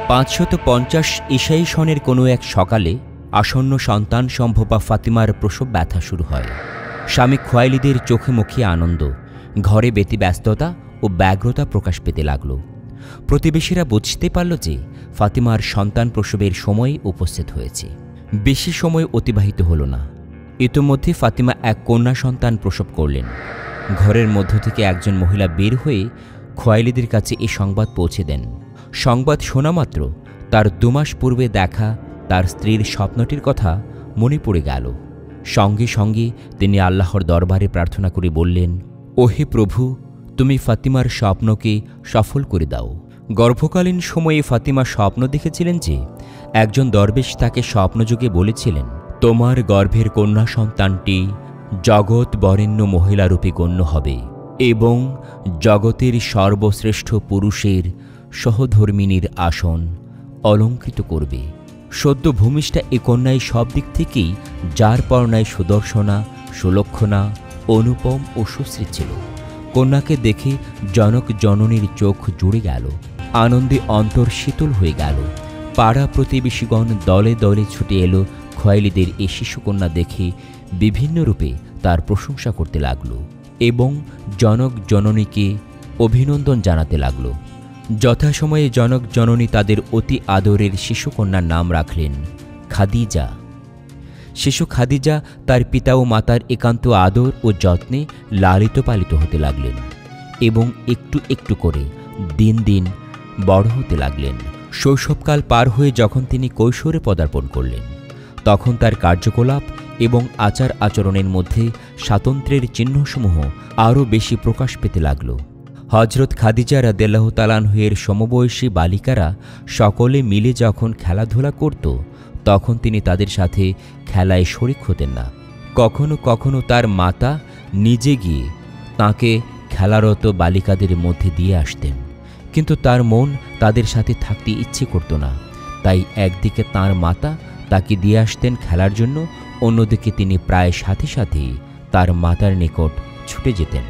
550 ঈসাই সনের কোনো এক সকালে আসন্ন সন্তান সম্ভবা ফাতিমার প্রসব ব্যথা শুরু হয়। স্বামী খোয়াইলিদের চোখে মুখে আনন্দ, ঘরে ব্যতিব্যস্ততা ও ব্যগ্রতা প্রকাশ পেতে লাগল। প্রতিবেশীরা বুঝতে পারল যে ফাতিমার সন্তান প্রসবের সময় উপস্থিত হয়েছে। বেশি সময় অতিবাহিত হল না। ইতোমধ্যে ফাতিমা এক কন্যা সন্তান প্রসব করলেন। ঘরের মধ্য থেকে একজন মহিলা বের হয়ে খোয়াইলিদের কাছে এই সংবাদ পৌঁছে দেন। সংবাদ শোনা মাত্র তার 2 মাস পূর্বে দেখা তার স্ত্রীর স্বপ্নটির কথা মনে পড়ে গেল। সঙ্গে সঙ্গে তিনি আল্লাহর দরবারে প্রার্থনা করে বললেন, ওহে প্রভু, তুমি ফাতিমার স্বপ্নকে সফল করে দাও। গর্ভকালীন সময়ে ফাতিমা স্বপ্ন দেখেছিলেন যে একজন দরবেশ তাকে স্বপ্নযোগে বলেছিলেন, তোমার গর্ভের কন্যা সন্তানটি জগৎ বরেণ্য মহিলারূপে গণ্য হবে এবং জগতের সর্বশ্রেষ্ঠ পুরুষের সহধর্মিনীর আসন অলঙ্কৃত করবে। সদ্য ভূমিষ্ঠা এ কন্যায় সব দিক থেকেই যার পর্ণায় সুদর্শনা, সুলক্ষণা, অনুপম ও সুশ্রী ছিল। কন্যাকে দেখে জনক জননীর চোখ জুড়ে গেল, আনন্দে অন্তর শীতল হয়ে গেল। পাড়া প্রতিবেশীগণ দলে দলে ছুটে এলো খোয়াইলিদের এ শিশুকন্যা দেখে বিভিন্ন রূপে তার প্রশংসা করতে লাগল এবং জনক জননীকে অভিনন্দন জানাতে লাগল। যথাসময়ে জনক জননী তাদের অতি আদরের শিশুকন্যার নাম রাখলেন খাদিজা। শিশু খাদিজা তার পিতা ও মাতার একান্ত আদর ও যত্নে লালিত পালিত হতে লাগলেন এবং একটু একটু করে দিন দিন বড় হতে লাগলেন। শৈশবকাল পার হয়ে যখন তিনি কৈশোরে পদার্পণ করলেন, তখন তার কার্যকলাপ এবং আচার আচরণের মধ্যে স্বাতন্ত্র্যের চিহ্নসমূহ আরও বেশি প্রকাশ পেতে লাগল। হজরত খাদিজা রাদিয়াল্লাহু তাআলা আনহা-এর সমবয়সী বালিকারা সকলে মিলে যখন খেলাধুলা করত, তখন তিনি তাদের সাথে খেলায় শরিক হতেন না। কখনো কখনো তার মাতা নিজে গিয়ে তাঁকে খেলারত বালিকাদের মধ্যে দিয়ে আসতেন, কিন্তু তার মন তাদের সাথে থাকতে ইচ্ছে করত না। তাই একদিকে তাঁর মাতা তাকে দিয়ে আসতেন খেলার জন্য, অন্যদিকে তিনি প্রায় সাথে সাথেই তার মাতার নিকট ছুটে যেতেন।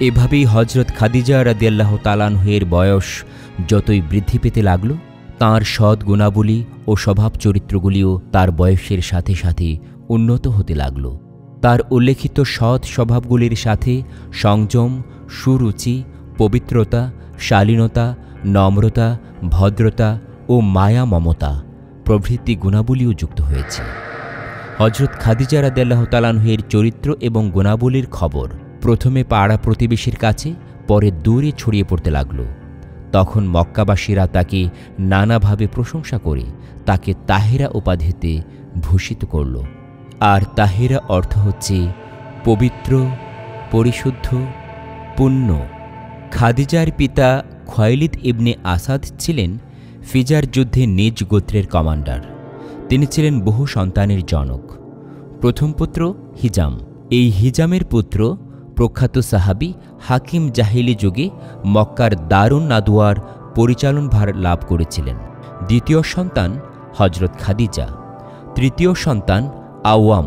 এভাবেই হজরত খাদিজা রাদিয়াল্লাহু তাআলা আনহা-এর বয়স যতই বৃদ্ধি পেতে লাগল, তাঁর সৎ গুণাবলী ও স্বভাব চরিত্রগুলিও তার বয়সের সাথে সাথে উন্নত হতে লাগল। তার উল্লেখিত সৎ স্বভাবগুলির সাথে সংযম, সুরুচি, পবিত্রতা, শালীনতা, নম্রতা, ভদ্রতা ও মায়া মমতা প্রভৃতি গুণাবলীও যুক্ত হয়েছে। হজরত খাদিজা রাদিয়াল্লাহু তাআলা আনহা-এর চরিত্র এবং গুণাবলীর খবর প্রথমে পাড়া প্রতিবেশীর কাছে, পরে দূরে ছড়িয়ে পড়তে লাগল। তখন মক্কাবাসীরা তাকে নানাভাবে প্রশংসা করে তাকে তাহেরা উপাধিতে ভূষিত করল। আর তাহেরা অর্থ হচ্ছে পবিত্র, পরিশুদ্ধ, পুণ্য। খাদিজার পিতা খোয়াইলিদ ইবনে আসাদ ছিলেন ফিজার যুদ্ধে নিজ গোত্রের কমান্ডার। তিনি ছিলেন বহু সন্তানের জনক। প্রথম পুত্র হিজাম। এই হিজামের পুত্র প্রখ্যাত সাহাবী হাকিম জাহিলি যুগে মক্কার দারুন নাদওয়ার পরিচালনভার লাভ করেছিলেন। দ্বিতীয় সন্তান হজরত খাদিজা। তৃতীয় সন্তান আওয়াম,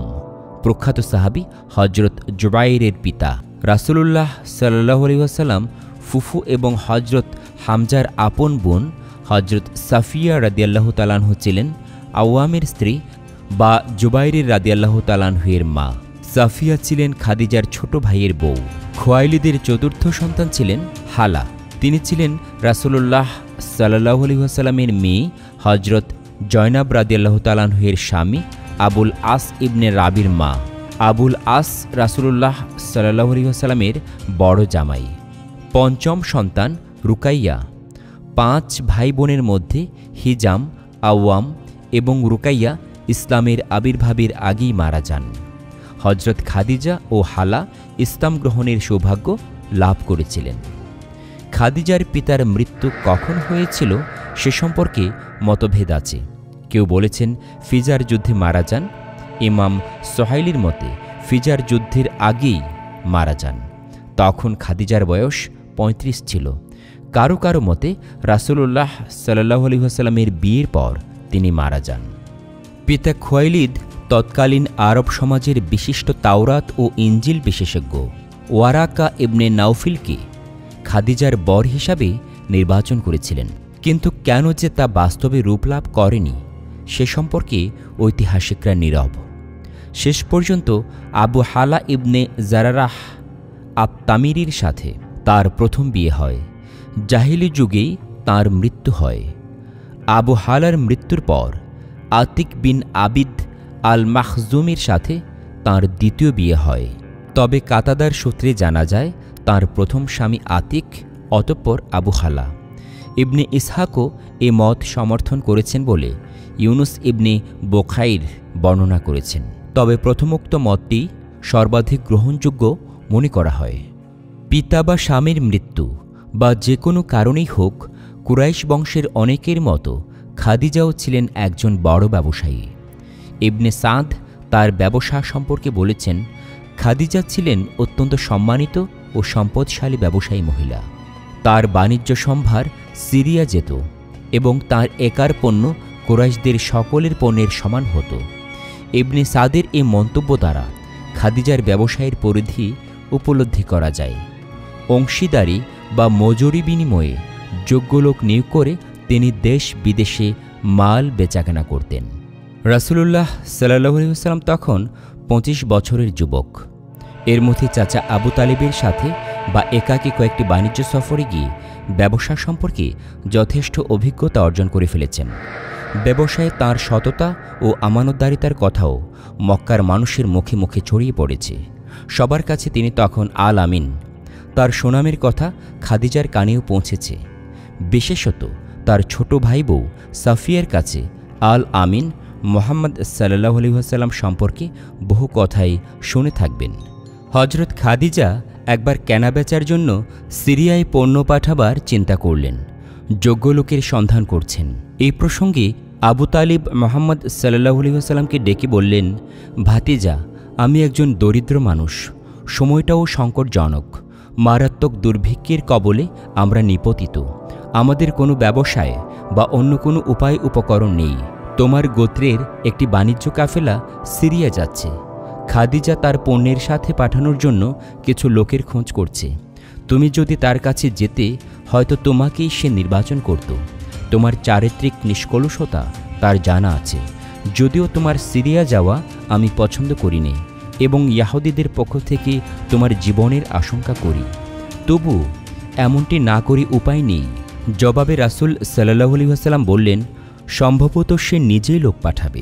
প্রখ্যাত সাহাবী হজরত জুবাইরের পিতা। রাসূলুল্লাহ সাল্লাল্লাহু আলাইহি ওয়াসাল্লাম ফুফু এবং হজরত হামজার আপন বোন হজরত সাফিয়া রাদিয়াল্লাহু তাআলা আনহা ছিলেন আওয়ামের স্ত্রী বা জুবাইরের রাদিয়াল্লাহু তাআলা আনহু-এর মা। সাফিয়া ছিলেন খাদিজার ছোট ভাইয়ের বউ। খোয়াইলিদের চতুর্থ সন্তান ছিলেন হালা। তিনি ছিলেন রাসূলুল্লাহ সাল্লাল্লাহু আলাইহি ওয়াসাল্লামের মেয়ে হজরত জয়নাব রাদিয়াল্লাহু তাআলা আনহা-এর স্বামী আবুল আস ইবনে রাবির মা। আবুল আস রাসূলুল্লাহ সাল্লাল্লাহু আলাইহি ওয়াসাল্লামের বড় জামাই। পঞ্চম সন্তান রুকাইয়া। 5 ভাই বোনের মধ্যে হিজাম, আওয়াম এবং রুকাইয়া ইসলামের আবির্ভাবের আগেই মারা যান। হজরত খাদিজা ও হালা ইসলাম গ্রহণের সৌভাগ্য লাভ করেছিলেন। খাদিজার পিতার মৃত্যু কখন হয়েছিল সে সম্পর্কে মতভেদ আছে। কেউ বলেছেন ফিজার যুদ্ধে মারা যান। ইমাম সোহাইলির মতে ফিজার যুদ্ধের আগেই মারা যান। তখন খাদিজার বয়স 35 ছিল। কারো কারো মতে রাসূলুল্লাহ সাল্লাল্লাহু আলাইহি ওয়াসাল্লামের বিয়ের পর তিনি মারা যান। পিতা খোয়াইলিদ তৎকালীন আরব সমাজের বিশিষ্ট তাওরাত ও ইঞ্জিল বিশেষজ্ঞ ওয়ারাকা ইবনে নাউফিলকে খাদিজার বর হিসাবে নির্বাচন করেছিলেন। কিন্তু কেন যে তা বাস্তবে রূপ লাভ করেনি সে সম্পর্কে ঐতিহাসিকরা নীরব। শেষ পর্যন্ত আবু হালা ইবনে জারারাহ আত-তামিরির সাথে তার প্রথম বিয়ে হয়। জাহিলি যুগেই তাঁর মৃত্যু হয়। আবু হালার মৃত্যুর পর আতিক বিন আবিদ আল মাখজুমির সাথে তাঁর দ্বিতীয় বিয়ে হয়। তবে কাতাদার সূত্রে জানা যায় তাঁর প্রথম স্বামী আতিক, অতঃপর আবু হালা। ইবনে ইসহাকও এ মত সমর্থন করেছেন বলে ইউনুস ইবনে বোখাইর বর্ণনা করেছেন। তবে প্রথমোক্ত মতটি সর্বাধিক গ্রহণযোগ্য মনে করা হয়। পিতা বা স্বামীর মৃত্যু বা যে কোনো কারণেই হোক, কুরাইশ বংশের অনেকের মতো খাদিজাও ছিলেন একজন বড় ব্যবসায়ী। ইবনে সাদ তার ব্যবসা সম্পর্কে বলেছেন, খাদিজা ছিলেন অত্যন্ত সম্মানিত ও সম্পদশালী ব্যবসায়ী মহিলা। তার বাণিজ্য সম্ভার সিরিয়া যেত এবং তার একার পণ্য কুরাইশদের সকলের পণ্যের সমান হতো। ইবনে সাদের এই মন্তব্য দ্বারা খাদিজার ব্যবসায়ের পরিধি উপলব্ধি করা যায়। অংশীদারি বা মজুরি বিনিময়ে যোগ্য লোক নিয়োগ করে তিনি দেশ বিদেশে মাল বেচাকেনা করতেন। রাসূলুল্লাহ সাল্লাল্লাহু আলাইহি ওয়াসাল্লাম তখন 25 বছরের যুবক। এর মধ্যে চাচা আবু তালিবের সাথে বা একাকী কয়েকটি বাণিজ্য সফরে গিয়ে ব্যবসা সম্পর্কে যথেষ্ট অভিজ্ঞতা অর্জন করে ফেলেছেন। ব্যবসায়ে তাঁর সততা ও আমানতদারিতার কথাও মক্কার মানুষের মুখে মুখে ছড়িয়ে পড়েছে। সবার কাছে তিনি তখন আল আমিন। তার সুনামের কথা খাদিজার কানেও পৌঁছেছে। বিশেষত তার ছোট ভাই বউ সাফিয়ার কাছে আল আমিন মুহাম্মদ সাল্লাল্লাহু আলাইহি ওয়াসাল্লাম সম্পর্কে বহু কথাই শুনে থাকবেন। হযরত খাদিজা একবার কেনাবেচার জন্য সিরিয়ায় পণ্য পাঠাবার চিন্তা করলেন। যোগ্য লোকের সন্ধান করছেন। এই প্রসঙ্গে আবু তালিব মুহাম্মদ সাল্লাল্লাহু আলাইহি ওয়াসাল্লামকে ডেকে বললেন, ভাতিজা, আমি একজন দরিদ্র মানুষ, সময়টাও সংকটজনক, মারাত্মক দুর্ভিক্ষের কবলে আমরা নিপতিত, আমাদের কোনো ব্যবসায় বা অন্য কোনো উপায় উপকরণ নেই। তোমার গোত্রের একটি বাণিজ্য কাফেলা সিরিয়া যাচ্ছে। খাদিজা তার পণ্যের সাথে পাঠানোর জন্য কিছু লোকের খোঁজ করছে। তুমি যদি তার কাছে যেতে, হয়তো তোমাকেই সে নির্বাচন করত। তোমার চারিত্রিক নিষ্কলুষতা তার জানা আছে। যদিও তোমার সিরিয়া যাওয়া আমি পছন্দ করি নে এবং ইয়াহুদীদের পক্ষ থেকে তোমার জীবনের আশঙ্কা করি, তবু এমনটি না করি উপায় নেই। জবাবে রাসূল সাল্লাল্লাহু আলাইহি ওয়াসাল্লাম বললেন, সম্ভবত সে নিজেই লোক পাঠাবে।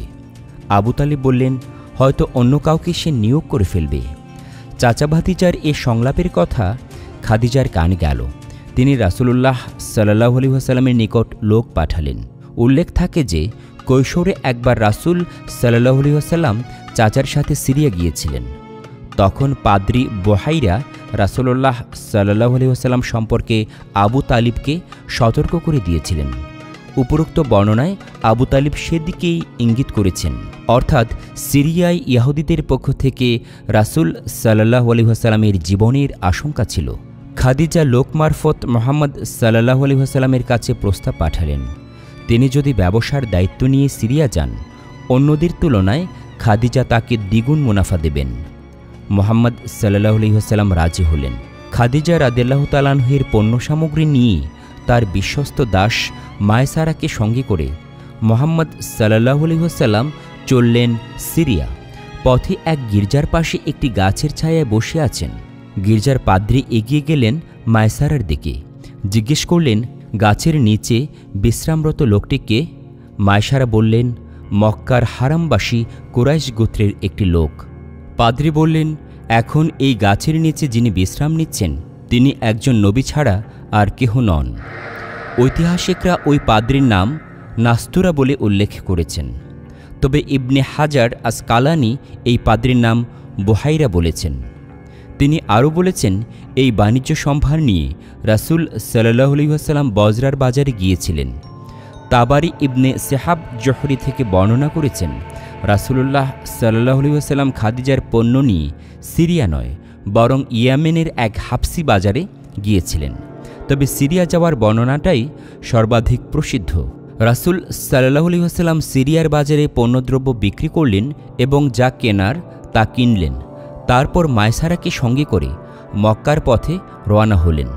আবু তালিব বললেন, হয়তো অন্য কাউকে সে নিয়োগ করে ফেলবে। চাচা ভাতিজার এ সংলাপের কথা খাদিজার কানে গেল। তিনি রাসূলুল্লাহ সাল্লাল্লাহু আলাইহি ওয়াসাল্লামের নিকট লোক পাঠালেন। উল্লেখ থাকে যে কৈশোরে একবার রাসূল সাল্লাল্লাহু আলাইহি ওয়াসাল্লাম চাচার সাথে সিরিয়া গিয়েছিলেন। তখন পাদ্রী বুহাইরা রাসূলুল্লাহ সাল্লাল্লাহু আলাইহি ওয়াসাল্লাম সম্পর্কে আবু তালিবকে সতর্ক করে দিয়েছিলেন। উপরোক্ত বর্ণনায় আবু তালিব সেদিকেই ইঙ্গিত করেছেন, অর্থাৎ সিরিয়ায় ইহুদীদের পক্ষ থেকে রাসূল সাল্লাল্লাহু আলাইহি ওয়াসাল্লামের জীবনের আশঙ্কা ছিল। খাদিজা লোক মারফত মুহাম্মদ সাল্লাল্লাহু আলাইহি ওয়াসাল্লামের কাছে প্রস্তাব পাঠালেন, তিনি যদি ব্যবসার দায়িত্ব নিয়ে সিরিয়া যান, অন্যদের তুলনায় খাদিজা তাকে দ্বিগুণ মুনাফা দেবেন। মুহাম্মদ সাল্লাল্লাহু আলাইহি ওয়াসাল্লাম রাজি হলেন। খাদিজা রাদিয়াল্লাহু তাআলা আনহার পণ্য সামগ্রী নিয়ে তার বিশ্বস্ত দাস মায়সারাকে সঙ্গে করে মুহাম্মদ সাল্লাল্লাহু আলাইহি ওয়াসাল্লাম চললেন সিরিয়া। পথে এক গির্জার পাশে একটি গাছের ছায়ায় বসে আছেন। গির্জার পাদ্রী এগিয়ে গেলেন মায়সারার দিকে, জিজ্ঞেস করলেন, গাছের নিচে বিশ্রামরত লোকটিকে? মায়সারা বললেন, মক্কার হারামবাসী কুরাইশ গোত্রের একটি লোক। পাদ্রী বললেন, এখন এই গাছের নিচে যিনি বিশ্রাম নিচ্ছেন তিনি একজন নবী ছাড়া আর কেহ নন। ঐতিহাসিকরা ওই পাদ্রীর নাম নাস্তুরা বলে উল্লেখ করেছেন, তবে ইবনে হাজার আসকালানি এই পাদ্রীর নাম বুহাইরা বলেছেন। তিনি আরও বলেছেন, এই বাণিজ্য সম্ভার নিয়ে রাসূল সাল্লাল্লাহু আলাইহি ওয়াসাল্লাম বজরার বাজারে গিয়েছিলেন। তাবারি ইবনে সেহাব জোহরি থেকে বর্ণনা করেছেন, রাসূলুল্লাহ সাল্লাল্লাহু আলাইহি ওয়াসাল্লাম খাদিজার পণ্য নিয়ে সিরিয়া নয়, বরং ইয়েমেনের এক হাবসি বাজারে গিয়েছিলেন। তবে সিরিয়া যাওয়ার বর্ণনাটাই সর্বাধিক প্রসিদ্ধ। রাসূল সাল্লাল্লাহু আলাইহি ওয়াসাল্লাম সিরিয়ার বাজারে পণ্যদ্রব্য বিক্রি করলেন এবং যা কেনার তা কিনলেন। তারপর মায়সারাকে সঙ্গে করে মক্কার পথে রওনা হলেন।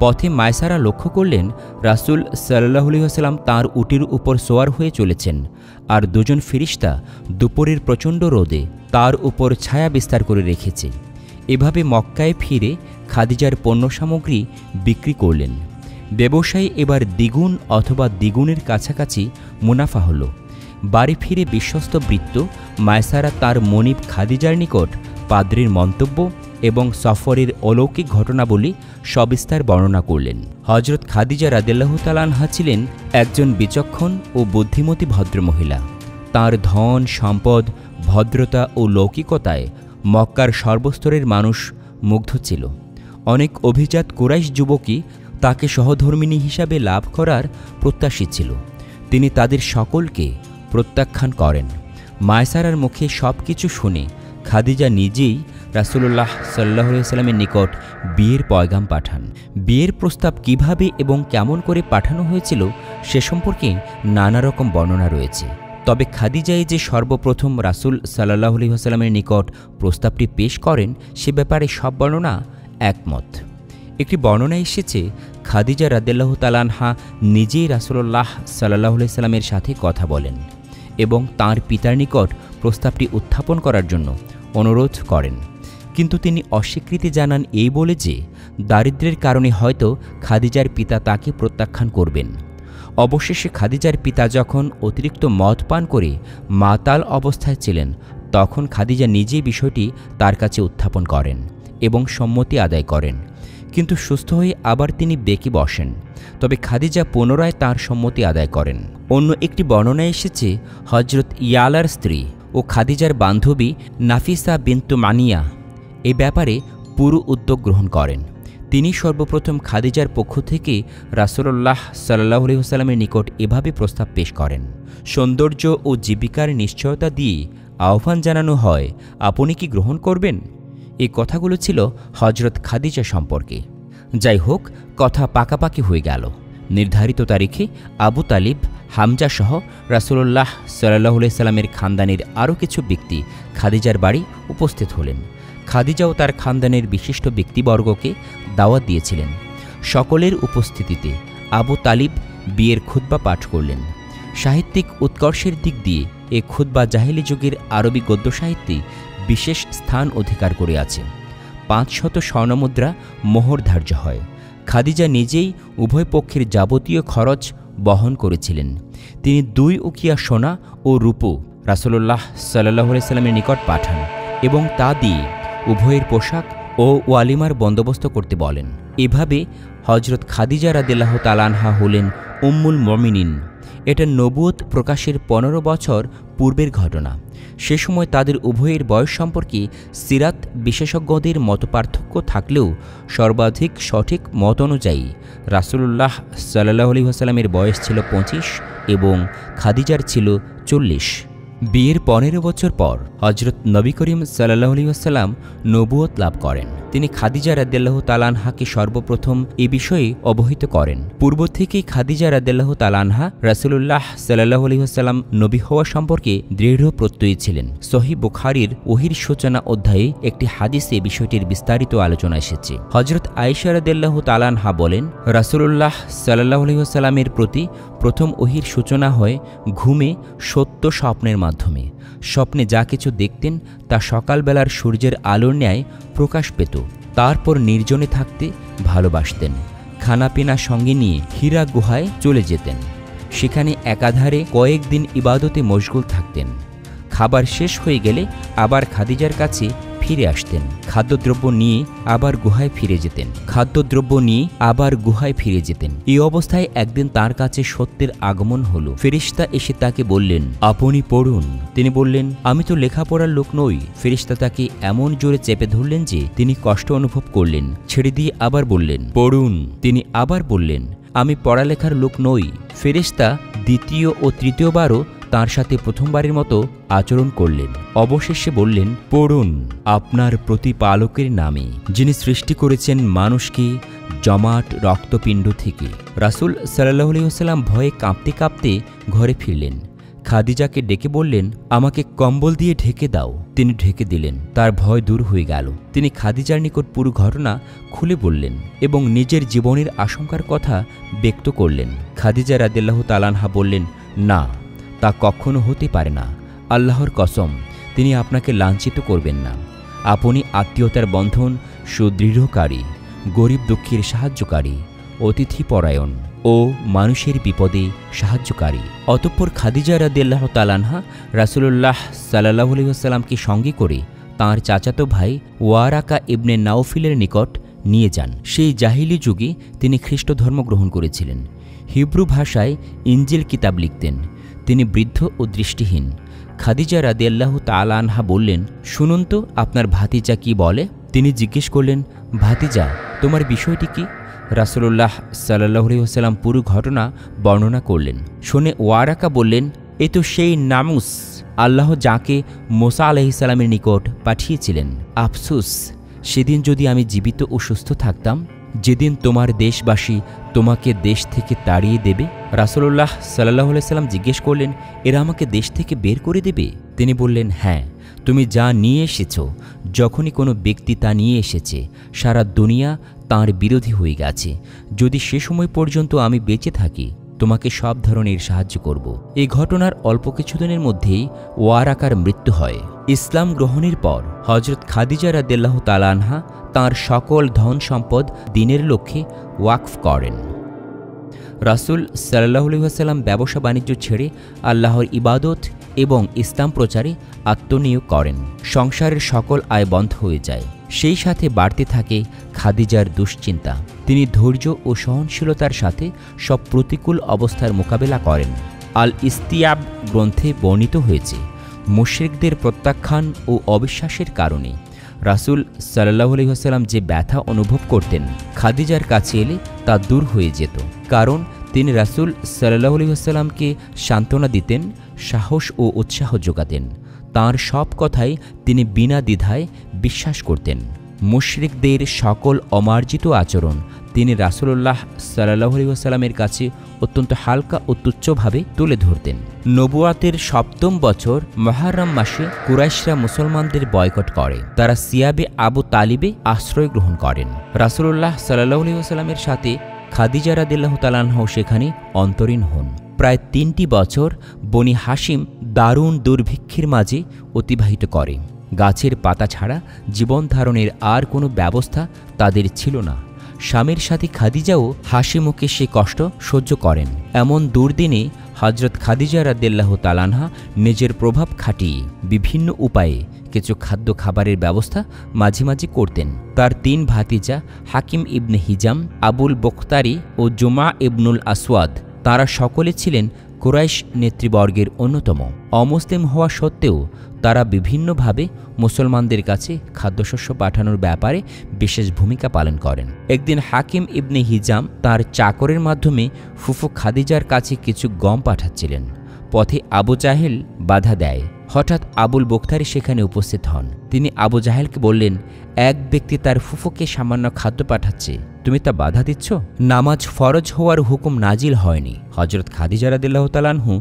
পথে মায়সারা লক্ষ্য করলেন রাসূল সাল্লাল্লাহু আলাইহি ওয়াসাল্লাম তাঁর উটির উপর সোয়ার হয়ে চলেছেন, আর দুজন ফেরেশতা দুপুরের প্রচণ্ড রোদে তার উপর ছায়া বিস্তার করে রেখেছে। এভাবে মক্কায় ফিরে খাদিজার পণ্য সামগ্রী বিক্রি করলেন। ব্যবসায়ী এবার দ্বিগুণ অথবা দ্বিগুণের কাছাকাছি মুনাফা হল। বাড়ি ফিরে বিশ্বস্ত ভৃত্য মায়সারা তার মনিব খাদিজার নিকট পাদ্রীর মন্তব্য এবং সফরের অলৌকিক ঘটনাবলী সবিস্তার বর্ণনা করলেন। হজরত খাদিজা রাদিয়াল্লাহু তাআলা আনহা ছিলেন একজন বিচক্ষণ ও বুদ্ধিমতী ভদ্রমহিলা। তাঁর ধন সম্পদ, ভদ্রতা ও লৌকিকতায় মক্কার সর্বস্তরের মানুষ মুগ্ধ ছিল। অনেক অভিজাত কুরাইশ যুবকই তাকে সহধর্মিণী হিসাবে লাভ করার প্রত্যাশী ছিল। তিনি তাদের সকলকে প্রত্যাখ্যান করেন। মায়সারার মুখে সব কিছু শুনে খাদিজা নিজেই রাসূলুল্লাহ সাল্লাল্লাহু আলাইহি ওয়াসাল্লামের নিকট বিয়ের পয়গাম পাঠান। বিয়ের প্রস্তাব কিভাবে এবং কেমন করে পাঠানো হয়েছিল সে সম্পর্কে নানা রকম বর্ণনা রয়েছে। তবে খাদিজাই যে সর্বপ্রথম রাসূল সাল্লাল্লাহু আলাইহি ওয়াসাল্লামের নিকট প্রস্তাবটি পেশ করেন সে ব্যাপারে সব বর্ণনা একমত। একটি বর্ণনা এসেছে খাদিজা রাদিয়াল্লাহু তাআলা আনহা নিজেই রাসূলুল্লাহ সাল্লাল্লাহু আলাইহি ওয়াসাল্লামের সাথে কথা বলেন এবং তাঁর পিতার নিকট প্রস্তাবটি উত্থাপন করার জন্য অনুরোধ করেন, কিন্তু তিনি অস্বীকৃতি জানান এই বলে যে দারিদ্র্যের কারণে হয়তো খাদিজার পিতা তাকে প্রত্যাখ্যান করবেন। অবশেষে খাদিজার পিতা যখন অতিরিক্ত মদ পান করে মাতাল অবস্থায় ছিলেন তখন খাদিজা নিজেই বিষয়টি তার কাছে উত্থাপন করেন এবং সম্মতি আদায় করেন, কিন্তু সুস্থ হয়ে আবার তিনি বেঁকে বসেন। তবে খাদিজা পুনরায় তাঁর সম্মতি আদায় করেন। অন্য একটি বর্ণনা এসেছে হজরত ইয়ালার স্ত্রী ও খাদিজার বান্ধবী নাফিসা বিনতু মানিয়া এ ব্যাপারে পুরো উদ্যোগ গ্রহণ করেন। তিনি সর্বপ্রথম খাদিজার পক্ষ থেকে রাসূলুল্লাহ সাল্লাল্লাহু আলাইহি ওয়াসাল্লামের নিকট এভাবে প্রস্তাব পেশ করেন। সৌন্দর্য ও জীবিকার নিশ্চয়তা দিয়ে আহ্বান জানানো হয়, আপনি কি গ্রহণ করবেন? এই কথাগুলো ছিল হজরত খাদিজা সম্পর্কে। যাই হোক, কথা পাকাপাকি হয়ে গেল। নির্ধারিত তারিখে আবু তালিব, হামজা সহ রাসূলুল্লাহ সাল্লাল্লাহু আলাইহি ওয়াসাল্লামের খানদানের আরও কিছু ব্যক্তি খাদিজার বাড়ি উপস্থিত হলেন। খাদিজাও তার খানদানের বিশিষ্ট ব্যক্তিবর্গকে দাওয়াত দিয়েছিলেন। সকলের উপস্থিতিতে আবু তালিব বিয়ের খুতবা পাঠ করলেন। সাহিত্যিক উৎকর্ষের দিক দিয়ে এ খুতবা জাহেলি যুগের আরবি গদ্য সাহিত্যে বিশেষ স্থান অধিকার করে আছে। 500 স্বর্ণমুদ্রা মোহর ধার্য হয়। খাদিজা নিজেই উভয় পক্ষের যাবতীয় খরচ বহন করেছিলেন। তিনি 2 উকিয়া সোনা ও রূপো রাসূলুল্লাহ সাল্লাল্লাহু আলাইহি ওয়াসাল্লামের নিকট পাঠান এবং তা দিয়ে উভয়ের পোশাক ও ওয়ালিমার বন্দোবস্ত করতে বলেন। এভাবে হজরত খাদিজা রাদিয়াল্লাহু তাআলা আনহা হলেন উম্মুল মুমিনিন। এটা নবুয়ত প্রকাশের 15 বছর পূর্বের ঘটনা। সে সময় তাদের উভয়ের বয়স সম্পর্কে সিরাত বিশেষজ্ঞদের মতপার্থক্য থাকলেও সর্বাধিক সঠিক মত অনুযায়ী রাসূলুল্লাহ সাল্লাল্লাহু আলাইহি ওয়াসাল্লামের বয়স ছিল 25 এবং খাদিজার ছিল 40। বিয়ের 15 বছর পর হজরত নবী করিম সাল্লাল্লাহু আলাইহি ওয়াসাল্লাম নবুয়ত লাভ করেন। তিনি খাদিজা রাদিয়াল্লাহু তাআলা আনহাকে সর্বপ্রথম এ বিষয়ে অবহিত করেন। পূর্ব থেকেই খাদিজা রাদিয়াল্লাহু তাআলা আনহা রাসূলুল্লাহ সাল্লাল্লাহু আলাইহি ওয়াসাল্লাম নবী হওয়া সম্পর্কে দৃঢ় প্রত্যয়ী ছিলেন। সহিহ বুখারীর ওহীর সূচনা অধ্যায়ে একটি হাদিসে বিষয়টির বিস্তারিত আলোচনা এসেছে। হজরত আয়েশা রাদিয়াল্লাহু তাআলা আনহা বলেন, রাসূলুল্লাহ সাল্লাল্লাহু আলাইহি ওয়াসাল্লামের প্রতি প্রথম ওহীর সূচনা হয় ঘুমে সত্য স্বপ্নের মাধ্যমে। স্বপ্নে যা কিছু দেখতেন তা সকালবেলার সূর্যের আলোর ন্যায় প্রকাশ পেত। তারপর নির্জনে থাকতে ভালোবাসতেন। খানাপিনা সঙ্গে নিয়ে হীরা গুহায় চলে যেতেন। সেখানে একাধারে কয়েকদিন ইবাদতে মশগুল থাকতেন। খাবার শেষ হয়ে গেলে আবার খাদিজার কাছে ফিরে আসতেন। খাদ্যদ্রব্য নিয়ে আবার গুহায় ফিরে যেতেন। এই অবস্থায় একদিন তার কাছে সত্যের আগমন হলো। ফেরেশতা এসে তাকে বললেন, আপনি পড়ুন। তিনি বললেন, আমি তো লেখাপড়ার লোক নই। ফেরেশতা তাকে এমন জোরে চেপে ধরলেন যে তিনি কষ্ট অনুভব করলেন। ছেড়ে দিয়ে আবার বললেন, পড়ুন। তিনি আবার বললেন, আমি পড়ালেখার লোক নই। ফেরেশতা দ্বিতীয় ও তৃতীয়বারও তার সাথে প্রথমবারের মতো আচরণ করলেন। অবশেষে বললেন, পড়ুন আপনার প্রতিপালকের নামে, যিনি সৃষ্টি করেছেন মানুষকে জমাট রক্তপিণ্ড থেকে। রাসূল সাল্লাল্লাহু আলাইহি ওয়াসাল্লাম ভয়ে কাঁপতে কাঁপতে ঘরে ফিরলেন। খাদিজাকে ডেকে বললেন, আমাকে কম্বল দিয়ে ঢেকে দাও। তিনি ঢেকে দিলেন। তার ভয় দূর হয়ে গেল। তিনি খাদিজার নিকট পুরো ঘটনা খুলে বললেন এবং নিজের জীবনের আশঙ্কার কথা ব্যক্ত করলেন। খাদিজা রাদিয়াল্লাহু তাআলা আনহা বললেন, না, তা কখনো হতে পারে না। আল্লাহর কসম, তিনি আপনাকে লাঞ্ছিত করবেন না। আপনি আত্মীয়তার বন্ধন সুদৃঢ়কারী, গরিব দুঃখীর সাহায্যকারী, অতিথিপরায়ণ ও মানুষের বিপদে সাহায্যকারী। অতঃপর খাদিজা রাদিয়াল্লাহু তাআলা আনহা রাসূলুল্লাহ সাল্লাল্লাহু আলাইহি ওয়াসাল্লামকে সঙ্গে করে তাঁর চাচাতো ভাই ওয়ারাকা ইবনে নাওফিলের নিকট নিয়ে যান। সেই জাহিলি যুগে তিনি খ্রিস্ট ধর্ম গ্রহণ করেছিলেন। হিব্রু ভাষায় ইনজিল কিতাব লিখতেন। তিনি বৃদ্ধ ও দৃষ্টিহীন। খাদিজা রাদিয়াল্লাহু তাআলা আনহা বললেন, শুনুন তো আপনার ভাতিজা কি বলে। তিনি জিজ্ঞেস করলেন, ভাতিজা, তোমার বিষয়টি কি? রাসূলুল্লাহ সাল্লাল্লাহু আলাইহি ওয়াসাল্লাম পুরো ঘটনা বর্ণনা করলেন। শুনে ওয়ারাকা বললেন, এ তো সেই নামুস, আল্লাহ যাকে মুসা আলাইহিস সালামের নিকট পাঠিয়েছিলেন। আফসোস, সেদিন যদি আমি জীবিত ও সুস্থ থাকতাম, যেদিন তোমার দেশবাসী তোমাকে দেশ থেকে তাড়িয়ে দেবে। রাসূলুল্লাহ সাল্লাল্লাহু আলাইহি ওয়াসাল্লাম জিজ্ঞেস করলেন, এরা আমাকে দেশ থেকে বের করে দেবে? তিনি বললেন, হ্যাঁ, তুমি যা নিয়ে এসেছ, যখনই কোনো ব্যক্তি তা নিয়ে এসেছে, সারা দুনিয়া তাঁর বিরোধী হয়ে গেছে। যদি সে সময় পর্যন্ত আমি বেঁচে থাকি, তোমাকে সব ধরনের সাহায্য করব। এই ঘটনার অল্প কিছুদিনের মধ্যেই ওয়ারাকার মৃত্যু হয়। ইসলাম গ্রহণের পর হযরত খাদিজা রাদিয়াল্লাহু তাআলা আনহা তাঁর সকল ধন সম্পদ দ্বীনের লক্ষ্যে ওয়াকফ করেন। রাসূল সাল্লাল্লাহু আলাইহি ওয়াসাল্লাম ব্যবসা বাণিজ্য ছেড়ে আল্লাহর ইবাদত এবং ইসলাম প্রচারে আত্মনিয়োগ করেন। সংসারের সকল আয় বন্ধ হয়ে যায়। সেই সাথে বাড়তে থাকে খাদিজার দুশ্চিন্তা। তিনি ধৈর্য ও সহনশীলতার সাথে সব প্রতিকূল অবস্থার মোকাবেলা করেন। আল ইস্তিয়াব গ্রন্থে বর্ণিত হয়েছে, মুশরিকদের প্রত্যাখ্যান ও অবিশ্বাসের কারণে রাসূল সাল্লাল্লাহু আলাইহি ওয়াসাল্লাম যে ব্যথা অনুভব করতেন, খাদিজার কাছে এলে তা দূর হয়ে যেত। কারণ তিনি রাসূল সাল্লাল্লাহু আলাইহি ওয়াসাল্লামকে সান্ত্বনা দিতেন, সাহস ও উৎসাহ যোগাতেন। তাঁর সব কথাই তিনি বিনা দ্বিধায় বিশ্বাস করতেন। মুশরিকদের সকল অমার্জিত আচরণ তিনি রাসূলুল্লাহ সাল্লাল্লাহু আলাইহি ওয়াসাল্লামের কাছে অত্যন্ত হালকা ও তুচ্ছভাবে তুলে ধরতেন। নবুয়াতের ৭ম বছর মুহররম মাসে কুরাইশরা মুসলমানদের বয়কট করে। তারা সিয়াবে আবু তালিবে আশ্রয় গ্রহণ করেন। রাসূলুল্লাহ সাল্লাল্লাহু আলাইহি ওয়াসাল্লামের সাথে খাদিজা রাদিয়াল্লাহু তাআলা আনহা সেখানে অন্তরীণ হন। প্রায় ৩টি বছর বনি হাশিম দারুণ দুর্ভিক্ষের মাঝে অতিবাহিত করে। গাছের পাতা ছাড়া জীবন ধারণের আর কোনো ব্যবস্থা তাদের ছিল না। স্বামীর সাথে খাদিজাও হাসি মুখে সে কষ্ট সহ্য করেন। এমন দুর্দিনে হযরত খাদিজা রাদিয়াল্লাহু তাআলা আনহা নিজের প্রভাব খাটিয়ে বিভিন্ন উপায়ে কিছু খাদ্য খাবারের ব্যবস্থা মাঝে মাঝে করতেন। তার ৩ ভাতিজা হাকিম ইবনে হিজাম, আবুল বখতারি ও জুমা ইবনুল আসওয়াদ, তারা সকলে ছিলেন কুরাইশ নেতৃবর্গের অন্যতম। অমুসলিম হওয়া সত্ত্বেও তারা বিভিন্নভাবে মুসলমানদের কাছে খাদ্যশস্য পাঠানোর ব্যাপারে বিশেষ ভূমিকা পালন করেন। একদিন হাকিম ইবনে হিজাম তার চাকরের মাধ্যমে ফুফু খাদিজার কাছে কিছু গম পাঠাচ্ছিলেন। পথে আবু জাহেল বাধা দেয়। হঠাৎ আবুল বখতারি সেখানে উপস্থিত হন। তিনি আবু জাহেলকে বললেন, এক ব্যক্তি তার ফুফুকে সামান্য খাদ্য পাঠাচ্ছে, তুমি তা বাধা দিচ্ছ? নামাজ ফরজ হওয়ার হুকুম নাজিল হয়নি। হযরত খাদিজা রাদিয়াল্লাহু তাআলা আনহু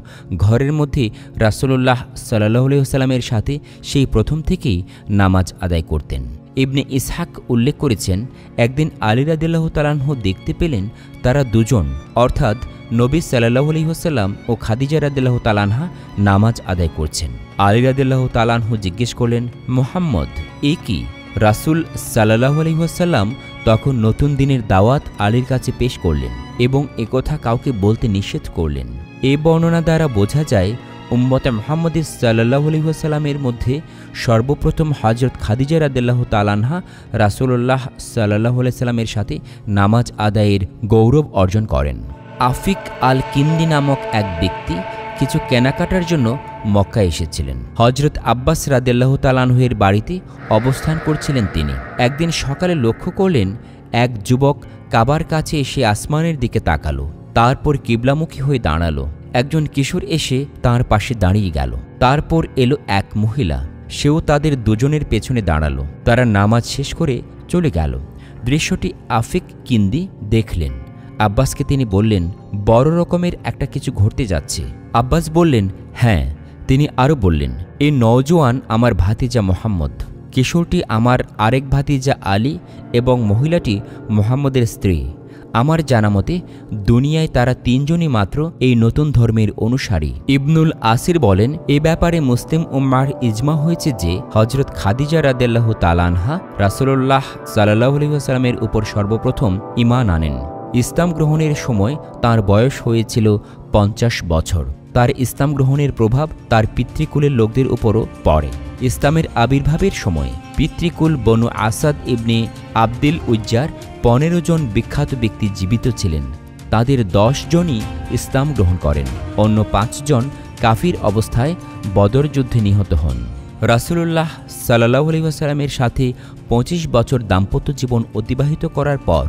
ঘরের মধ্যে রাসূলুল্লাহ সাল্লাল্লাহু আলাইহি ওয়াসাল্লামের সাথে সেই প্রথম থেকেই নামাজ আদায় করতেন। ইবনে ইসহাক উল্লেখ করেছেন, একদিন আলী রাদিয়াল্লাহু তাআলা আনহু দেখতে পেলেন তারা দুজন, অর্থাৎ নবী সাল্লাল্লাহু আলাইহি ওয়াসাল্লাম ও খাদিজা রাদিয়াল্লাহু তাআলা আনহা নামাজ আদায় করছেন। আলী রাদিয়াল্লাহু তাআলা আনহু জিজ্ঞেস করলেন, মুহাম্মদ, এ কি? রাসূল সাল্লাল্লাহু আলাইহি ওয়াসাল্লাম তখন নতুন দিনের দাওয়াত আলীর কাছে পেশ করলেন এবং একথা কাউকে বলতে নিষেধ করলেন। এ বর্ণনা দ্বারা বোঝা যায়, উম্মতে মুহাম্মদ সাল্লাল্লাহু আলাইহি ওয়াসাল্লামের মধ্যে সর্বপ্রথম হযরত খাদিজা রাদিয়াল্লাহু তাআলা আনহা রাসূলুল্লাহ সাল্লাল্লাহু আলাইহি ওয়াসাল্লামের সাথে নামাজ আদায়ের গৌরব অর্জন করেন। আফিক আল কিন্দি নামক এক ব্যক্তি কিছু কেনাকাটার জন্য মক্কা এসেছিলেন। হযরত আব্বাস রাদিয়াল্লাহু তাআলা আনহুর বাড়িতে অবস্থান করছিলেন তিনি। একদিন সকালে লক্ষ্য করলেন এক যুবক কাবার কাছে এসে আসমানের দিকে তাকালো, তারপর কিবলামুখী হয়ে দাঁড়ালো। একজন কিশোর এসে তার পাশে দাঁড়িয়ে গেল। তারপর এলো এক মহিলা, সেও তাদের দুজনের পেছনে দাঁড়ালো। তারা নামাজ শেষ করে চলে গেল। দৃশ্যটি আফিক কিন্দি দেখলেন। আব্বাসকে তিনি বললেন, বড় রকমের একটা কিছু ঘটতে যাচ্ছে। আব্বাস বললেন, হ্যাঁ। তিনি আরও বললেন, এই নওজোয়ান আমার ভাতিজা মোহাম্মদ, কিশোরটি আমার আরেক ভাতিজা আলী এবং মহিলাটি মোহাম্মদের স্ত্রী। আমার জানামতে দুনিয়ায় তারা তিনজনই মাত্র এই নতুন ধর্মের অনুসারী। ইবনুল আসির বলেন, এ ব্যাপারে মুসলিম উম্মাহর ইজমা হয়েছে যে হজরত খাদিজা রাদিয়াল্লাহু তাআলা আনহা রাসূলুল্লাহ সাল্লাল্লাহু আলাইহি ওয়াসাল্লামের উপর সর্বপ্রথম ঈমান আনেন। ইসলাম গ্রহণের সময় তার বয়স হয়েছিল 50 বছর। তার ইসলাম গ্রহণের প্রভাব তার পিতৃকুলের লোকদের উপরও পড়ে। ইসলামের আবির্ভাবের সময় পিতৃকুল বনু আসাদ ইবনে আবদিল উজ্জার 15 জন বিখ্যাত ব্যক্তি জীবিত ছিলেন। তাদের 10 জনই ইসলাম গ্রহণ করেন। অন্য 5 জন কাফির অবস্থায় বদর যুদ্ধে নিহত হন। রাসূলুল্লাহ সাল্লাল্লাহু আলাইহি ওয়াসাল্লামের সাথে 25 বছর দাম্পত্য জীবন অতিবাহিত করার পর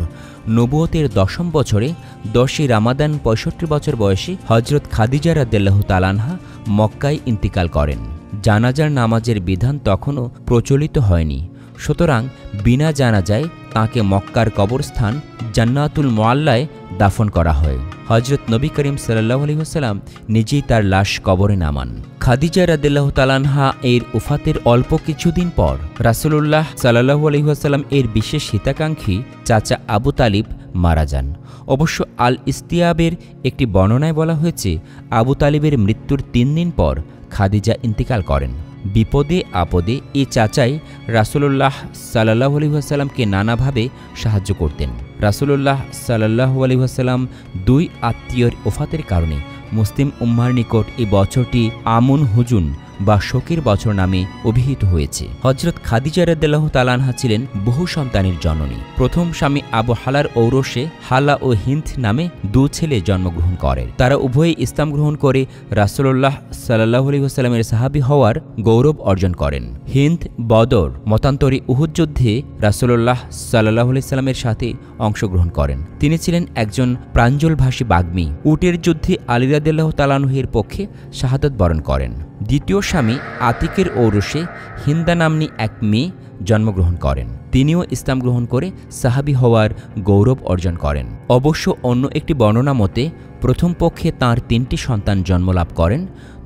নবুয়তের 10ম বছরে 10ই রামাদান 65 বছর বয়সে হজরত খাদিজা রাদিয়াল্লাহু তাআলা আনহা মক্কায় ইন্তিকাল করেন। জানাজার নামাজের বিধান তখনও প্রচলিত হয়নি, সুতরাং বিনা জানাজায় তাঁকে মক্কার কবরস্থান জান্নাতুল মুআল্লায় দাফন করা হয়। হজরত নবী করিম সাল্লাল্লাহু আলাইহি ওয়াসাল্লাম নিজেই তার লাশ কবরে নামান। খাদিজা রাদিয়াল্লাহু তাআলা আনহা এর ওফাতের অল্প কিছুদিন পর রাসূলুল্লাহ সাল্লাল্লাহু আলাইহি ওয়াসাল্লাম এর বিশেষ হিতাকাঙ্ক্ষী চাচা আবু তালিব মারা যান। অবশ্য আল ইস্তিয়াবের একটি বর্ণনায় বলা হয়েছে, আবু তালিবের মৃত্যুর 3 দিন পর খাদিজা ইন্তিকাল করেন। বিপদে আপদে এই চাচাই রাসূলুল্লাহ সাল্লাল্লাহু আলাইহি ওয়াসাল্লামকে নানাভাবে সাহায্য করতেন। রাসূলুল্লাহ সাল্লাল্লাহু আলাইহি ওয়াসাল্লাম 2 আত্মীয়র ওফাতের কারণে মুসলিম উম্মার নিকট এই বছরটি আমুন হুজুন বা শোকের বছর নামে অভিহিত হয়েছে। হজরত খাদিজা রাদিয়াল্লাহু তাআলা আনহা ছিলেন বহু সন্তানের জননী। প্রথম স্বামী আবু হালার ঔরসে হালা ও হিন্দ নামে 2 ছেলে জন্মগ্রহণ করে। তারা উভয়ে ইসলাম গ্রহণ করে রাসূলুল্লাহ সাল্লাল্লাহু আলাইহি ওয়াসাল্লামের সাহাবী হওয়ার গৌরব অর্জন করেন। হিন্দ বদর মতান্তরে উহুদ যুদ্ধে রাসূলুল্লাহ সাল্লাল্লাহু আলাইহি ওয়াসাল্লামের সাথে অংশগ্রহণ করেন। তিনি ছিলেন একজন প্রাঞ্জলভাষী বাগ্মী। উটের যুদ্ধে আলী রাদিয়াল্লাহু তাআলা আনহুর পক্ষে শাহাদাত বরণ করেন। দ্বিতীয় স্বামী আতিকের ঔরসে হিন্দা নাম্নী এক মেয়ে জন্মগ্রহণ করেন। তিনিও ইসলাম গ্রহণ করে সাহাবী হওয়ার গৌরব অর্জন করেন। অবশ্য অন্য একটি বর্ণনা মতে প্রথম পক্ষে তাঁর 3টি সন্তান জন্মলাভ করেন।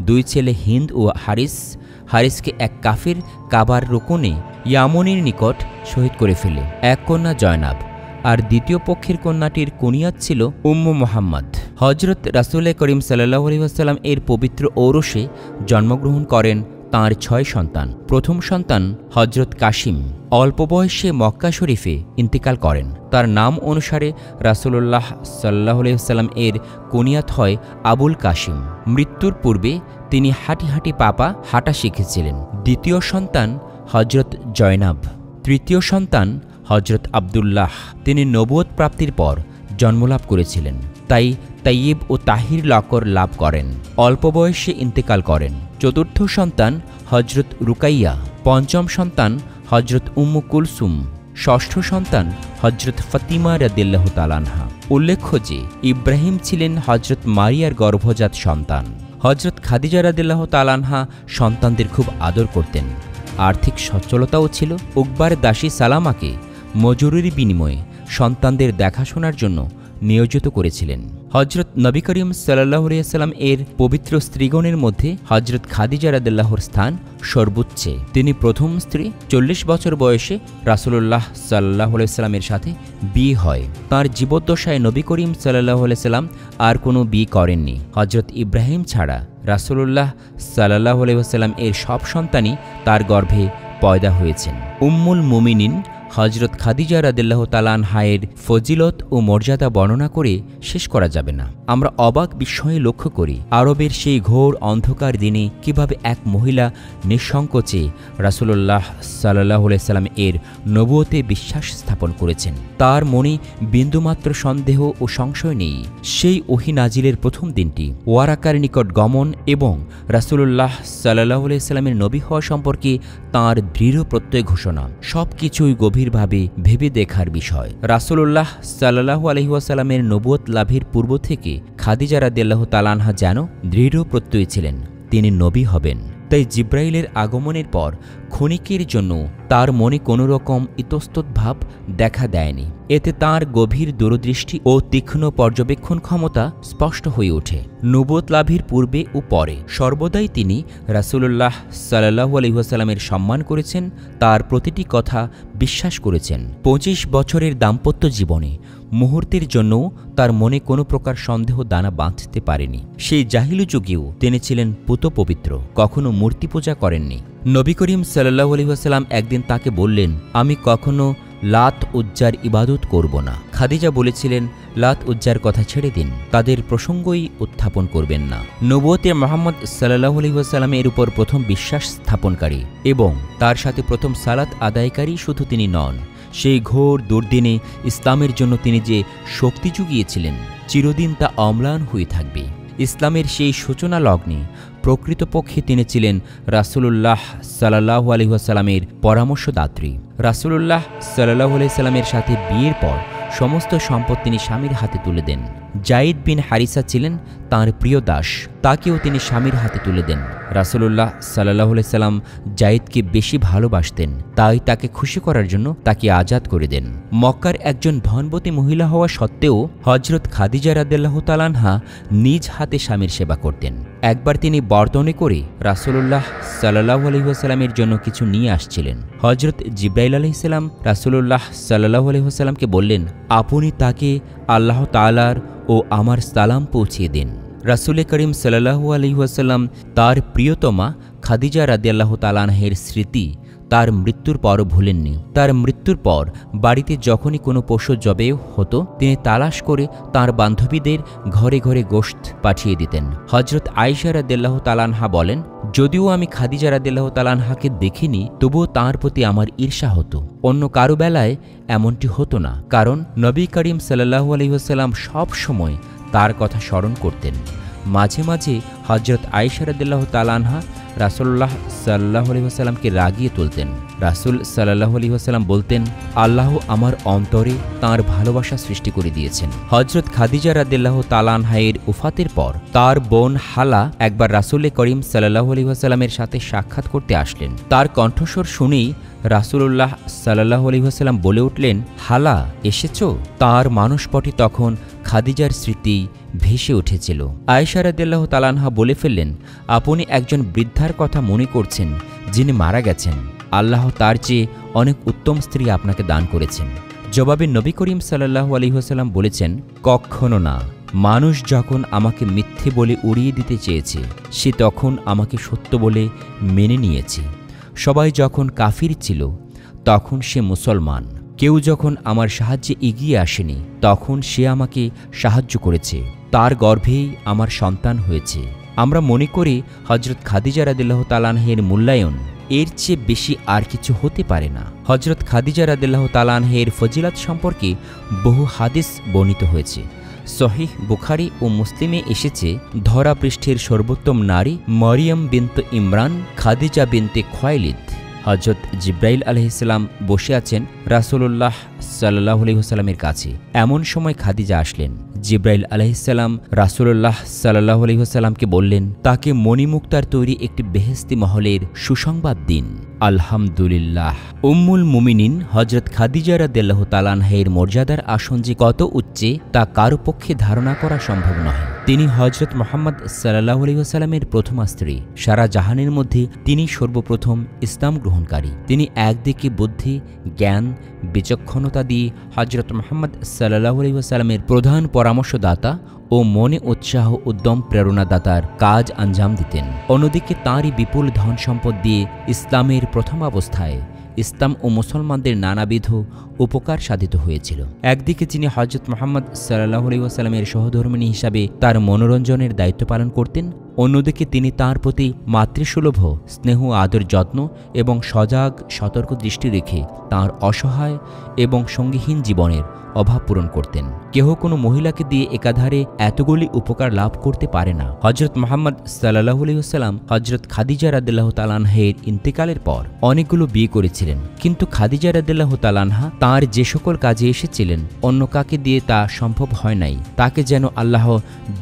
2 ছেলে হিন্দ ও হারিসকে এক কাফির কাবার রুকুনে ইয়ামনির নিকট শহীদ করে ফেলে। এক কন্যা জয়নাব, আর দ্বিতীয় পক্ষের কন্যাটির কুনিয়াত ছিল উম্মু মুহাম্মদ। হজরত রাসূল করিম সাল্লাল্লাহু আলাইহি ওয়াসাল্লাম এর পবিত্র ঔরসে জন্মগ্রহণ করেন তাঁর 6 সন্তান। প্রথম সন্তান হজরত কাসিম অল্প বয়সে মক্কা শরীফে ইন্তিকাল করেন। তার নাম অনুসারে রাসূলুল্লাহ সাল্লাল্লাহু আলাইহি ওয়াসাল্লাম এর কুনিয়াত হয় আবুল কাসিম। মৃত্যুর পূর্বে তিনি হাঁটি হাঁটি পাপা হাঁটা শিখেছিলেন। দ্বিতীয় সন্তান হজরত জয়নাব। তৃতীয় সন্তান হজরত আবদুল্লাহ। তিনি নবুয়ত প্রাপ্তির পর জন্মলাভ করেছিলেন, তাই তাইয়িব ও তাহির লকর লাভ করেন। অল্প বয়সে ইন্তেকাল করেন। চতুর্থ সন্তান হজরত রুকাইয়া। পঞ্চম সন্তান হজরত উম্মু কুলসুম। ষষ্ঠ সন্তান হজরত ফাতিমা রাদিয়াল্লাহু তাআলা আনহা। উল্লেখ্য যে ইব্রাহিম ছিলেন হজরত মারিয়ার গর্ভজাত সন্তান। হজরত খাদিজা রাদিয়াল্লাহু তাআলা আনহা সন্তানদের খুব আদর করতেন। আর্থিক সচ্ছলতাও ছিল। উকবার দাসী সালামাকে মজুরির বিনিময়ে সন্তানদের দেখাশোনার জন্য নিয়োজিত করেছিলেন। হজরত নবী করিম সাল্লাল্লাহু আলাইহি ওয়াসাল্লাম এর পবিত্র স্ত্রীগণের মধ্যে হজরত খাদিজা রাদিয়াল্লাহুর স্থান সর্বোচ্চে। তিনি প্রথম স্ত্রী। 40 বছর বয়সে রাসূলুল্লাহ সাল্লাল্লাহু আলাইহি ওয়াসাল্লামের সাথে বিয়ে হয়। তাঁর জীবদ্দশায় নবী করিম সাল্লাল্লাহু আলাইহি ওয়াসাল্লাম আর কোনো বিয়ে করেননি। হজরত ইব্রাহিম ছাড়া রাসূলুল্লাহ সাল্লাল্লাহু আলাইহি ওয়াসাল্লাম এর সব সন্তানই তার গর্ভে পয়দা হয়েছেন। উম্মুল মুমিনিন হজরত খাদিজা রাদিয়াল্লাহু তাআলা আনহায়ের ফজিলত ও মর্যাদা বর্ণনা করে শেষ করা যাবে না। আমরা অবাক বিস্ময়ে লক্ষ্য করি আরবের সেই ঘোর অন্ধকার দিনে কিভাবে এক মহিলা নিঃসংকোচে রাসূলুল্লাহ সাল্লাল্লাহু আলাইহি ওয়াসাল্লাম এর নবুয়তে বিশ্বাস স্থাপন করেছেন। তার মনে বিন্দুমাত্র সন্দেহ ও সংশয় নেই। সেই ওহী নাজিলের প্রথম দিনটি, ওয়ারাকার নিকট গমন এবং রাসূলুল্লাহ সাল্লাল্লাহু আলাইহি ওয়াসাল্লামের নবী হওয়া সম্পর্কে তাঁর দৃঢ় প্রত্যয় ঘোষণা, সবকিছুই গভীরভাবে ভেবে দেখার বিষয়। রাসূলুল্লাহ সাল্লাল্লাহু আলাইহি ওয়াসাল্লামের নবুয়ত লাভের পূর্ব থেকে খাদিজা রাদিয়াল্লাহু তাআলা আনহা যেন দৃঢ় প্রত্যয়ী ছিলেন তিনি নবী হবেন। তাই জিব্রাইলের আগমনের পর ক্ষণিকের জন্য তার মনে কোনো রকম ইতস্তত ভাব দেখা দেয়নি। এতে তাঁর গভীর দূরদৃষ্টি ও তীক্ষ্ণ পর্যবেক্ষণ ক্ষমতা স্পষ্ট হয়ে ওঠে। নবুয়ত লাভের পূর্বে ও পরে সর্বদাই তিনি রাসূলুল্লাহ সাল্লাল্লাহু আলাইহি ওয়াসাল্লামের সম্মান করেছেন, তার প্রতিটি কথা বিশ্বাস করেছেন। 25 বছরের দাম্পত্য জীবনে মুহূর্তের জন্যও তার মনে কোনো প্রকার সন্দেহ দানা বাঁধতে পারেনি। সেই জাহিলি যুগেও তিনি ছিলেন পুতপবিত্র, কখনো মূর্তি পূজা করেননি। নবী করিম সাল্লাল্লাহু আলাইহি ওয়াসাল্লাম একদিন তাকে বললেন, আমি কখনো লাত উজ্জার ইবাদত করব না। খাদিজা বলেছিলেন, লাত উজ্জার কথা ছেড়ে দিন, তাদের প্রসঙ্গই উত্থাপন করবেন না। নবুয়তে মুহাম্মদ সাল্লাল্লাহু আলাইহি ওয়াসাল্লামের উপর প্রথম বিশ্বাস স্থাপনকারী এবং তার সাথে প্রথম সালাত আদায়কারী শুধু তিনি নন, সেই ঘোর দুর্দিনে ইসলামের জন্য তিনি যে শক্তি জুগিয়েছিলেন, চিরদিন তা অম্লান হয়ে থাকবে। ইসলামের সেই সূচনা লগ্নে প্রকৃতপক্ষে তিনি ছিলেন রাসূলুল্লাহ সাল্লাল্লাহু আলাইহি ওয়াসাল্লামের পরামর্শদাত্রী। রাসূলুল্লাহ সাল্লাল্লাহু আলাইহি সাল্লামের সাথে বিয়ের পর সমস্ত সম্পদ তিনি স্বামীর হাতে তুলে দেন। যায়েদ বিন হারিসা ছিলেন তাঁর প্রিয় দাস, তাকেও তিনি স্বামীর হাতে তুলে দেন। রাসূলুল্লাহ সাল্লাল্লাহু আলাইহি সাল্লাম যায়েদকে বেশি ভালোবাসতেন, তাই তাকে খুশি করার জন্য তাকে আজাদ করে দেন। মক্কার একজন ধনবতী মহিলা হওয়া সত্ত্বেও হযরত খাদিজা রাদিয়াল্লাহু তাআলা আনহা নিজ হাতে স্বামীর সেবা করতেন। একবার তিনি বর্তনে করে রাসূলুল্লাহ সাল্লাল্লাহু আলাইহি ওয়াসাল্লামের জন্য কিছু নিয়ে আসছিলেন। হযরত জিবরাইল আলাইহিস সালাম রাসূলুল্লাহ সাল্লাল্লাহু আলাইহি ওয়াসাল্লামকে বললেন, আপনি তাকে আল্লাহ তাআলার ও আমার সালাম পৌঁছিয়ে দিন। রাসূল করিম সাল্লাল্লাহু আলাইহি ওয়াসাল্লাম তার প্রিয়তমা খাদিজা রাদিয়াল্লাহু তাআলা আনহার স্মৃতি তার মৃত্যুর পরও ভুলেননি। তার মৃত্যুর পর বাড়িতে যখনই কোনো পশু জবে হতো, তিনি তালাশ করে তার বান্ধবীদের ঘরে ঘরে গোশত পাঠিয়ে দিতেন। হযরত আয়েশা রাদিয়াল্লাহু তাআলা আনহা বলেন, যদিও আমি খাদিজা রাদিয়াল্লাহু তাআলা আনহাকে দেখিনি, তবুও তাঁর প্রতি আমার ঈর্ষা হতো। অন্য কারো বেলায় এমনটি হতো না, কারণ নবী করিম সাল্লাল্লাহু আলাইহি ওয়াসাল্লাম সব সময় তার কথা স্মরণ করতেন। মাঝে মাঝে হযরত আয়েশা রাদিয়াল্লাহু তাআলা আনহা রাসূলুল্লাহ সাল্লাল্লাহু আলাইহি ওয়াসাল্লামকে রাগিয়ে তুলতেন। রাসূল সাল্লাল্লাহু আলাইহি ওয়াসাল্লাম বলতেন, আল্লাহ আমার অন্তরে তাঁর ভালোবাসা সৃষ্টি করে দিয়েছেন। হযরত খাদিজা রাদিয়াল্লাহু তাআলা আনহার ওফাতের পর তার বোন হালা একবার রাসূল করিম সাল্লাল্লাহু আলাইহি ওয়াসাল্লামের সাথে সাক্ষাৎ করতে আসলেন। তার কণ্ঠস্বর শুনেই রাসূলুল্লাহ সাল্লাল্লাহু আলাইহি ওয়াসাল্লাম বলে উঠলেন, হালা এসেছো? তার মানসপটে তখন খাদিজার স্মৃতি ভেসে উঠেছিল। আয়েশা রাদিয়াল্লাহু তাআলা আনহা বলে ফেললেন, আপনি একজন বৃদ্ধার কথা মনে করছেন যিনি মারা গেছেন। আল্লাহ তার চেয়ে অনেক উত্তম স্ত্রী আপনাকে দান করেছেন। জবাবে নবী করিম সাল্লাল্লাহু আলাইহি ওয়াসাল্লাম বলেছেন, কখনো না। মানুষ যখন আমাকে মিথ্যে বলে উড়িয়ে দিতে চেয়েছে, সে তখন আমাকে সত্য বলে মেনে নিয়েছে। সবাই যখন কাফির ছিল, তখন সে মুসলমান। কেউ যখন আমার সাহায্যে এগিয়ে আসেনি, তখন সে আমাকে সাহায্য করেছে। তার গর্ভেই আমার সন্তান হয়েছে। আমরা মনে করি হযরত খাদিজা রাদিয়াল্লাহু তাআলা আনহার মূল্যায়ন এর চেয়ে বেশি আর কিছু হতে পারে না। হযরত খাদিজা রাদিয়াল্লাহু তাআলা আনহার ফজিলত সম্পর্কে বহু হাদিস বর্ণিত হয়েছে। সহিহ বুখারী ও মুসলিমে এসেছে, ধরা পৃষ্ঠের সর্বোত্তম নারী মরিয়ম বিনত ইমরান খাদিজা বিনতে খুয়াইলিদ। হযরত জিবরাইল আলাইহিস সালাম বসে আছেন রাসূলুল্লাহ সাল্লাল্লাহু আলাইহি ওয়াসাল্লামের কাছে। এমন সময় খাদিজা আসলেন। জিবরাইল আলাইহিস সালাম রাসূলুল্লাহ সাল্লাল্লাহু আলাইহি ওয়াসাল্লামকে বললেন, তাকে মণিমুক্তার তৈরি একটি বেহেশতি মহলের সুসংবাদ দিন। আলহামদুলিল্লাহ। উম্মুল মুমিনিন হযরত খাদিজা রাদিয়াল্লাহু তাআলা আনহার মর্যাদার আসন যে কত উচ্চে, তা কারো পক্ষে ধারণা করা সম্ভব নয়। তিনি হযরত মুহাম্মদ সাল্লাল্লাহু আলাইহি ওয়াসাল্লামের প্রথমা স্ত্রী। সারা জাহানের মধ্যে তিনি সর্বপ্রথম ইসলাম গ্রহণকারী। তিনি একদিকে বুদ্ধি, জ্ঞান, বিচক্ষণতা দিয়ে হযরত মুহাম্মদ সাল্লাল্লাহু আলাইহি ওয়াসাল্লামের প্রধান পরামর্শদাতা ও মনে উৎসাহ উদ্যম প্রেরণাদাতার কাজ আঞ্জাম দিতেন। অন্যদিকে তাঁরই বিপুল ধন সম্পদ দিয়ে ইসলামের প্রথম অবস্থায় ইসলাম ও মুসলমানদের নানাবিধ উপকার সাধিত হয়েছিল। একদিকে তিনি হযরত মুহাম্মদ সাল্লাল্লাহু আলাইহি ওয়াসাল্লামের সহধর্মিণী হিসাবে তার মনোরঞ্জনের দায়িত্ব পালন করতেন। অন্যদিকে তিনি তাঁর প্রতি মাতৃসুলভ স্নেহ, আদর, যত্ন এবং সজাগ সতর্ক দৃষ্টি রেখে তাঁর অসহায় এবং সঙ্গীহীন জীবনের অভাব পূরণ করতেন। কেহ কোনো মহিলাকে দিয়ে একাধারে এতগুলি উপকার লাভ করতে পারে না। হযরত মুহাম্মদ সাল্লাল্লাহু আলাইহি ওয়াসাল্লাম হযরত খাদিজা রাদিয়াল্লাহু তাআলা আনহার ইন্তেকালের পর অনেকগুলো বিয়ে করেছিলেন, কিন্তু খাদিজা রাদিয়াল্লাহু তাআলা আনহা তাঁর যে সকল কাজে এসেছিলেন, অন্য কাকে দিয়ে তা সম্ভব হয় নাই। তাকে যেন আল্লাহ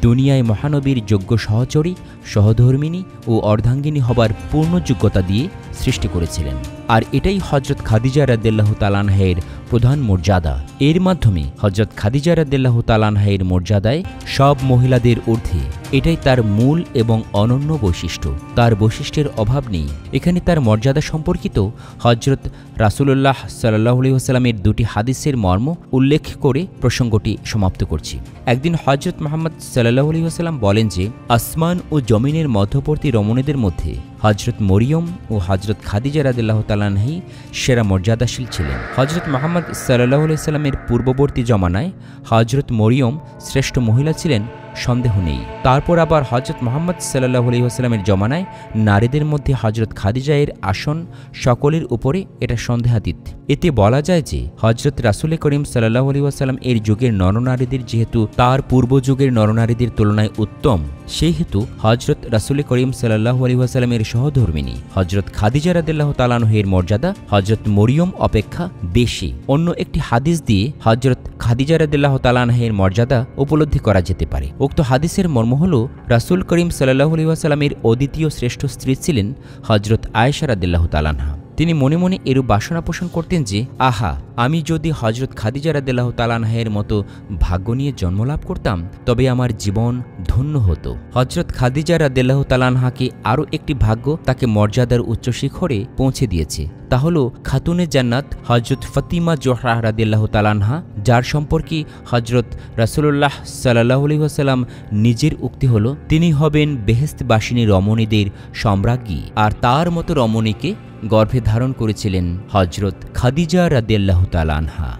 দুনিয়ায় মহানবীর যোগ্য সহচরী, সহধর্মিণী ও অর্ধাঙ্গিনী হবার পূর্ণ যোগ্যতা দিয়ে সৃষ্টি করেছিলেন। আর এটাই হযরত খাদিজা রাদিয়াল্লাহু তাআলা আনহার প্রধান মর্যাদা এর মাধ্যমে হযরত খাদিজা রাদিয়াল্লাহু তাআলা আনহা এর মর্যাদায় সব মহিলাদের ঊর্ধ্বে। এটাই তার মূল এবং অনন্য বৈশিষ্ট্য। তার বৈশিষ্ট্যের অভাব নেই। এখানে তার মর্যাদা সম্পর্কিত হযরত রাসূলুল্লাহ সাল্লাল্লাহু আলাইহি ওয়াসাল্লামের দুটি হাদিসের মর্ম উল্লেখ করে প্রসঙ্গটি সমাপ্ত করছি। একদিন হযরত মুহাম্মদ সাল্লাল্লাহু আলাইহি ওয়াসাল্লাম বলেন যে, আসমান ও জমিনের মধ্যবর্তী রমণীদের মধ্যে হযরত মরিয়ম ও হযরত খাদিজা রাদিয়াল্লাহু তাআলা আনহা সেরা মর্যাদাশীল ছিলেন। হযরত মুহাম্মদ সাল্লাল্লাহু আলাইহি ওয়াসাল্লামের পূর্ববর্তী জমানায় হযরত মরিয়ম শ্রেষ্ঠ মহিলা ছিলেন, সন্দেহ নেই। তারপর আবার হযরত মুহাম্মদ সাল্লাল্লাহু আলাইহি ওয়াসাল্লামের জমানায় নারীদের মধ্যে হযরত খাদিজা এর আসন সকলের উপরে, এটা সন্দেহাতীত। এতে বলা যায় যে হযরত রাসূল করিম সাল্লাল্লাহু আলাইহি ওয়াসাল্লাম এর যুগের নরনারীদের যেহেতু তার পূর্ব যুগের নরনারীদের তুলনায় উত্তম, সেই হেতু হযরত রাসূল করিম সাল্লাল্লাহু আলাইহি ওয়াসাল্লামের সহধর্মিণী হযরত খাদিজা রাদিয়াল্লাহু তাআলা আনহার মর্যাদা হযরত মরিয়ম অপেক্ষা বেশি। অন্য একটি হাদিস দিয়ে হযরত খাদিজা রাদিয়াল্লাহু তাআলা আনহার মর্যাদা উপলব্ধি করা যেতে পারে। উক্ত হাদিসের মর্ম হল, রাসূল করিম সাল্লাল্লাহু আলাইহি ওয়াসাল্লামের অদ্বিতীয় শ্রেষ্ঠ স্ত্রী ছিলেন হযরত আয়েশা রাদিয়াল্লাহু তাআলা আনহা। তিনি মনে মনে এরূপ বাসনা পোষণ করতেন যে, আহা, আমি যদি হযরত খাদিজা রাদিয়াল্লাহু তাআলা আনহার মতো ভাগ্য নিয়ে জন্মলাভ করতাম তবে আমার জীবন ধন্য হতো। হযরত খাদিজা রাদিয়াল্লাহু তাআলা আনহাকে আরও একটি ভাগ্য তাকে মর্যাদার উচ্চ শিখরে পৌঁছে দিয়েছে। তা হল খাতুনে জান্নাত হযরত ফাতিমা জোহরা রাদিয়াল্লাহু তাআলা আনহা, যার সম্পর্কে হযরত রাসূলুল্লাহ সাল্লাল্লাহু আলাইহি ওয়াসাল্লাম নিজের উক্তি হল, তিনি হবেন বেহেশতবাসিনী রমণীদের সম্রাজ্ঞী। আর তার মতো রমণীকে গর্ভে ধারণ করেছিলেন হযরত খাদিজা রাদিয়াল্লাহু তাআলা আনহা।